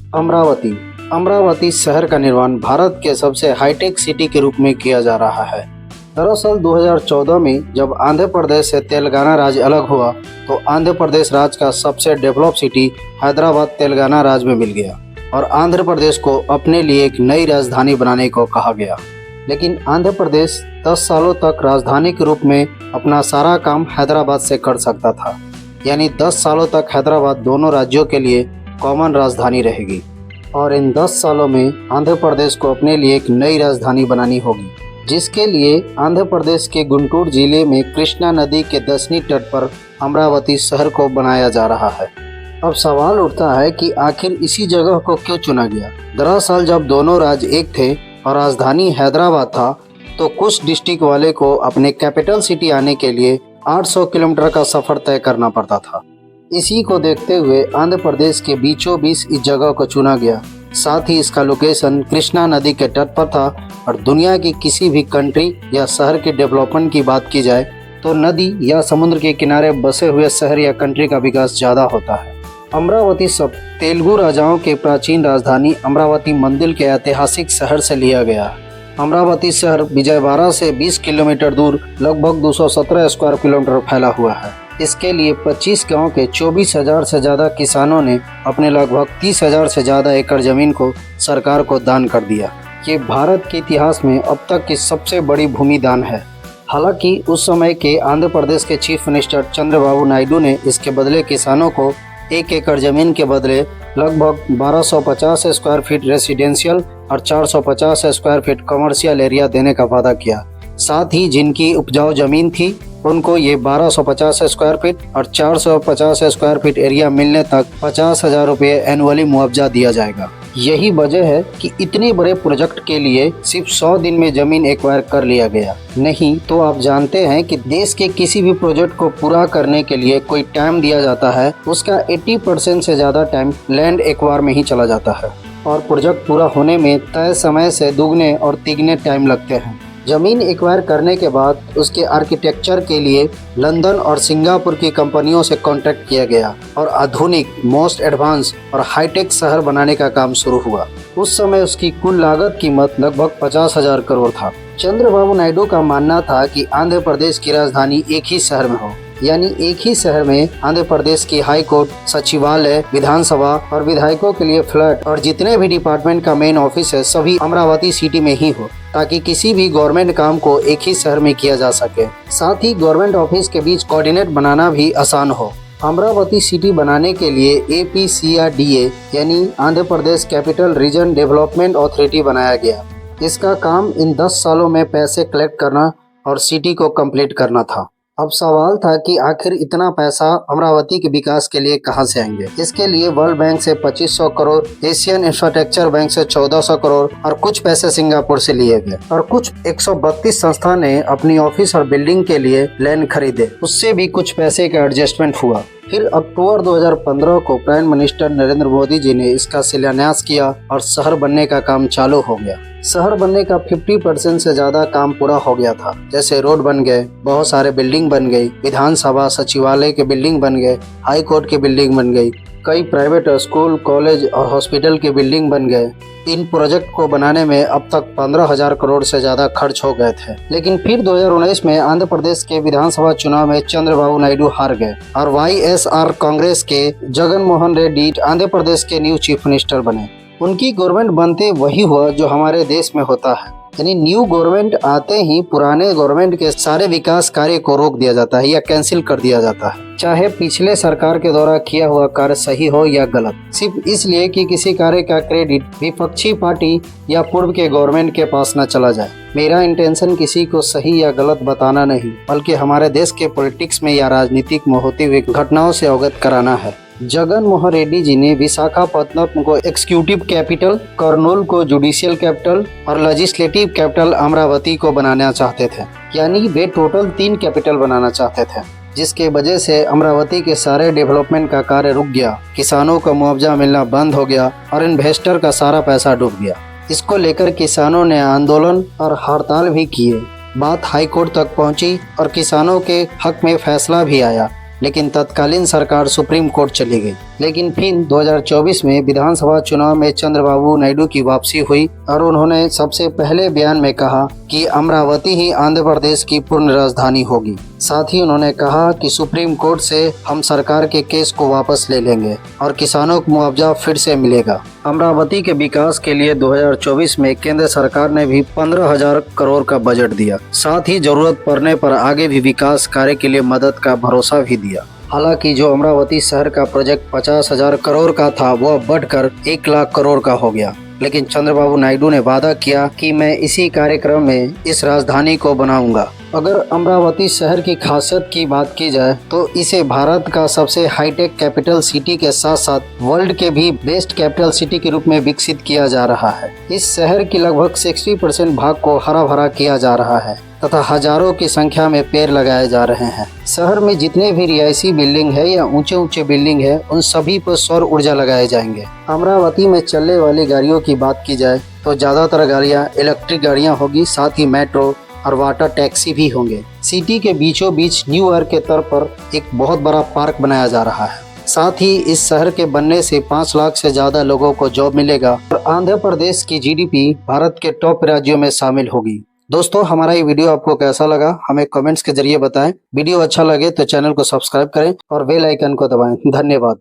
अमरावती अमरावती शहर का निर्माण भारत के सबसे हाईटेक सिटी के रूप में किया जा रहा है। दरअसल 2014 में जब आंध्र प्रदेश से तेलंगाना राज्य अलग हुआ तो आंध्र प्रदेश राज्य का सबसे डेवलप सिटी हैदराबाद तेलंगाना राज्य में मिल गया और आंध्र प्रदेश को अपने लिए एक नई राजधानी बनाने को कहा गया। लेकिन आंध्र प्रदेश 10 सालों तक राजधानी के रूप में अपना सारा काम हैदराबाद से कर सकता था, यानी 10 सालों तक हैदराबाद दोनों राज्यों के लिए कॉमन राजधानी रहेगी और इन 10 सालों में आंध्र प्रदेश को अपने लिए एक नई राजधानी बनानी होगी, जिसके लिए आंध्र प्रदेश के गुंटूर जिले में कृष्णा नदी के दक्षिणी तट पर अमरावती शहर को बनाया जा रहा है। अब सवाल उठता है कि आखिर इसी जगह को क्यों चुना गया। दरअसल जब दोनों राज्य एक थे और राजधानी हैदराबाद था तो कुछ डिस्ट्रिक्ट वाले को अपने कैपिटल सिटी आने के लिए 800 किलोमीटर का सफर तय करना पड़ता था। इसी को देखते हुए आंध्र प्रदेश के बीचों बीच इस जगह को चुना गया। साथ ही इसका लोकेशन कृष्णा नदी के तट पर था और दुनिया की किसी भी कंट्री या शहर के डेवलपमेंट की बात की जाए तो नदी या समुद्र के किनारे बसे हुए शहर या कंट्री का विकास ज़्यादा होता है। अमरावती शब्द तेलुगु राजाओं के प्राचीन राजधानी अमरावती मंदिर के ऐतिहासिक शहर से लिया गया है। अमरावती शहर विजयवाड़ा से 20 किलोमीटर दूर लगभग 217 स्क्वायर किलोमीटर फैला हुआ है। इसके लिए 25 गांव के 24,000 से ज़्यादा किसानों ने अपने लगभग 30,000 से ज़्यादा एकड़ ज़मीन को सरकार को दान कर दिया। ये भारत के इतिहास में अब तक की सबसे बड़ी भूमि दान है। हालांकि उस समय के आंध्र प्रदेश के चीफ मिनिस्टर चंद्रबाबू नायडू ने इसके बदले किसानों को 1 एकड़ ज़मीन के बदले लगभग 1250 स्क्वायर फीट रेसिडेंशियल और 450 स्क्वायर फीट कमर्शियल एरिया देने का वादा किया। साथ ही जिनकी उपजाऊ ज़मीन थी उनको ये 1250 स्क्वायर फीट और 450 स्क्वायर फीट एरिया मिलने तक 50,000 रुपये एनुअली मुआवजा दिया जाएगा। यही वजह है कि इतने बड़े प्रोजेक्ट के लिए सिर्फ 100 दिन में जमीन एक्वायर कर लिया गया। नहीं तो आप जानते हैं कि देश के किसी भी प्रोजेक्ट को पूरा करने के लिए कोई टाइम दिया जाता है, उसका 80% से ज़्यादा टाइम लैंड एक्वायर में ही चला जाता है और प्रोजेक्ट पूरा होने में तय समय से दुगने और तिगने टाइम लगते हैं। ज़मीन एक्वायर करने के बाद उसके आर्किटेक्चर के लिए लंदन और सिंगापुर की कंपनियों से कॉन्ट्रैक्ट किया गया और आधुनिक मोस्ट एडवांस और हाईटेक शहर बनाने का काम शुरू हुआ। उस समय उसकी कुल लागत कीमत लगभग 50,000 करोड़ था। चंद्रबाबू नायडू का मानना था कि आंध्र प्रदेश की राजधानी एक ही शहर में हो, यानी एक ही शहर में आंध्र प्रदेश की हाई कोर्ट, सचिवालय, विधानसभा और विधायकों के लिए फ्लैट और जितने भी डिपार्टमेंट का मेन ऑफिस है सभी अमरावती सिटी में ही हो, ताकि किसी भी गवर्नमेंट काम को एक ही शहर में किया जा सके। साथ ही गवर्नमेंट ऑफिस के बीच कोऑर्डिनेट बनाना भी आसान हो। अमरावती सिटी बनाने के लिए APCRDA यानी Andhra Pradesh capital region development authority बनाया गया। इसका काम इन 10 सालों में पैसे कलेक्ट करना और सिटी को कंप्लीट करना था। अब सवाल था कि आखिर इतना पैसा अमरावती के विकास के लिए कहां से आएंगे। इसके लिए वर्ल्ड बैंक से 2500 करोड़, एशियन इंफ्रास्ट्रक्चर बैंक से 1400 करोड़ और कुछ पैसे सिंगापुर से लिए गए और कुछ 132 संस्था ने अपनी ऑफिस और बिल्डिंग के लिए लैंड खरीदे। उससे भी कुछ पैसे का एडजस्टमेंट हुआ। फिर अक्टूबर 2015 को प्राइम मिनिस्टर नरेंद्र मोदी जी ने इसका शिलान्यास किया और शहर बनने का काम चालू हो गया। शहर बनने का 50% से ज्यादा काम पूरा हो गया था। जैसे रोड बन गए, बहुत सारे बिल्डिंग बन गई, विधानसभा, सचिवालय के बिल्डिंग बन गए, हाई कोर्ट की बिल्डिंग बन गई, कई प्राइवेट स्कूल, कॉलेज और हॉस्पिटल के बिल्डिंग बन गए। इन प्रोजेक्ट को बनाने में अब तक 15,000 करोड़ से ज्यादा खर्च हो गए थे। लेकिन फिर 2019 में आंध्र प्रदेश के विधानसभा चुनाव में चंद्रबाबू नायडू हार गए और YSR कांग्रेस के जगन मोहन रेड्डी आंध्र प्रदेश के न्यू चीफ मिनिस्टर बने। उनकी गवर्नमेंट बनते वही हुआ जो हमारे देश में होता है, यानी न्यू गवर्नमेंट आते ही पुराने गवर्नमेंट के सारे विकास कार्य को रोक दिया जाता है या कैंसिल कर दिया जाता है, चाहे पिछले सरकार के द्वारा किया हुआ कार्य सही हो या गलत, सिर्फ इसलिए कि किसी कार्य का क्रेडिट विपक्षी पार्टी या पूर्व के गवर्नमेंट के पास न चला जाए। मेरा इंटेंशन किसी को सही या गलत बताना नहीं, बल्कि हमारे देश के पॉलिटिक्स में या राजनीतिक में होती हुई घटनाओं से अवगत कराना है। जगन मोहन रेड्डी जी ने विशाखापत्तनम को एक्सिक्यूटिव कैपिटल, कर्नूल को जुडिशियल कैपिटल और लेजिस्लेटिव कैपिटल अमरावती को बनाना चाहते थे, यानी वे टोटल 3 कैपिटल बनाना चाहते थे, जिसके वजह से अमरावती के सारे डेवलपमेंट का कार्य रुक गया, किसानों को मुआवजा मिलना बंद हो गया और इन्वेस्टर का सारा पैसा डूब गया। इसको लेकर किसानों ने आंदोलन और हड़ताल भी किए। बात हाई कोर्ट तक पहुंची और किसानों के हक में फैसला भी आया, लेकिन तत्कालीन सरकार सुप्रीम कोर्ट चली गई। लेकिन फिर 2024 में विधानसभा चुनाव में चंद्रबाबू नायडू की वापसी हुई और उन्होंने सबसे पहले बयान में कहा कि अमरावती ही आंध्र प्रदेश की पूर्ण राजधानी होगी। साथ ही उन्होंने कहा कि सुप्रीम कोर्ट से हम सरकार के केस को वापस ले लेंगे और किसानों को मुआवजा फिर से मिलेगा। अमरावती के विकास के लिए 2024 में केंद्र सरकार ने भी 15,000 करोड़ का बजट दिया। साथ ही जरूरत पड़ने पर आगे भी विकास कार्य के लिए मदद का भरोसा भी दिया। हालांकि जो अमरावती शहर का प्रोजेक्ट 50,000 करोड़ का था वह बढ़कर 1 लाख करोड़ का हो गया, लेकिन चंद्रबाबू नायडू ने वादा किया कि मैं इसी कार्यक्रम में इस राजधानी को बनाऊंगा। अगर अमरावती शहर की खासियत की बात की जाए तो इसे भारत का सबसे हाईटेक कैपिटल सिटी के साथ साथ वर्ल्ड के भी बेस्ट कैपिटल सिटी के रूप में विकसित किया जा रहा है। इस शहर की लगभग 60% भाग को हरा भरा किया जा रहा है तथा हजारों की संख्या में पेड़ लगाए जा रहे हैं। शहर में जितने भी रिहायशी बिल्डिंग है या ऊंचे ऊंचे बिल्डिंग है उन सभी पर सौर ऊर्जा लगाए जाएंगे। अमरावती में चलने वाली गाड़ियों की बात की जाए तो ज्यादातर गाड़ियां इलेक्ट्रिक गाड़ियां होगी, साथ ही मेट्रो और वाटर टैक्सी भी होंगे। सिटी के बीचों बीच न्यू ईयर के तौर पर एक बहुत बड़ा पार्क बनाया जा रहा है। साथ ही इस शहर के बनने से 5 लाख से ज्यादा लोगों को जॉब मिलेगा और आंध्र प्रदेश की जीडीपी भारत के टॉप राज्यों में शामिल होगी। दोस्तों, हमारा ये वीडियो आपको कैसा लगा हमें कमेंट्स के जरिए बताएं। वीडियो अच्छा लगे तो चैनल को सब्सक्राइब करें और बेल आइकन को दबाएं। धन्यवाद।